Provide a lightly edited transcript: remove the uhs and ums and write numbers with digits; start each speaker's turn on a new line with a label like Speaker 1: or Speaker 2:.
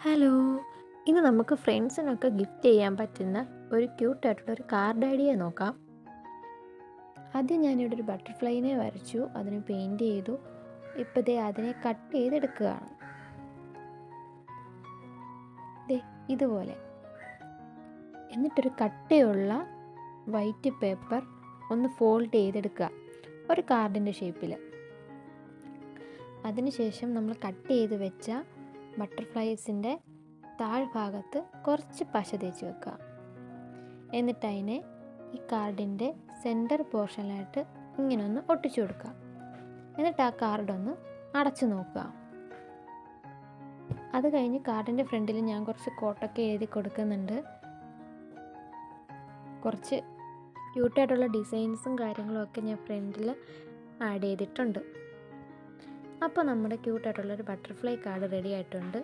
Speaker 1: Hello! ഇന്ന് നമുക്ക് ഫ്രണ്ട്സിനൊക്കെ ഗിഫ്റ്റ് ചെയ്യാൻ പറ്റുന്ന ഒരു ക്യൂട്ടായിട്ടുള്ള ഒരു കാർഡ് ഐഡിയ നോക്കാം. ആദ്യം ഞാനിവിടെ ഒരു ബട്ടർഫ്ലൈനെ വരച്ചു, അതിന് പെയിൻറ് ചെയ്തു. ഇപ്പോൾ ദേ അതിനെ കട്ട് ചെയ്തെടുക്കുകയാണ്. ദേ ഇതുപോലെ. എന്നിട്ടൊരു കട്ടയുള്ള വൈറ്റ് പേപ്പർ ഒന്ന് ഫോൾഡ് ചെയ്തെടുക്കുക, ഒരു കാർഡിൻ്റെ ഷേപ്പിൽ. അതിനുശേഷം നമ്മൾ കട്ട് ചെയ്ത് വെച്ച ബട്ടർഫ്ലൈസിൻ്റെ താഴ്ഭാഗത്ത് കുറച്ച് പശ തേച്ച് വെക്കുക. എന്നിട്ട് അതിനെ ഈ കാർഡിൻ്റെ സെൻറ്റർ പോർഷനിലായിട്ട് ഇങ്ങനെ ഒന്ന് ഒട്ടിച്ചു കൊടുക്കുക. എന്നിട്ട് ആ കാർഡൊന്ന് അടച്ചു നോക്കുക. അത് കഴിഞ്ഞ് കാർഡിൻ്റെ ഫ്രണ്ടിൽ ഞാൻ കുറച്ച് കോട്ടൊക്കെ എഴുതി കൊടുക്കുന്നുണ്ട്. കുറച്ച് ക്യൂട്ടായിട്ടുള്ള ഡിസൈൻസും കാര്യങ്ങളും ഒക്കെ ഞാൻ ഫ്രണ്ടിൽ ആഡ് ചെയ്തിട്ടുണ്ട്. അപ്പോൾ നമ്മുടെ ക്യൂട്ടായിട്ടുള്ളൊരു ബട്ടർഫ്ലൈ കാർഡ് റെഡി ആയിട്ടുണ്ട്.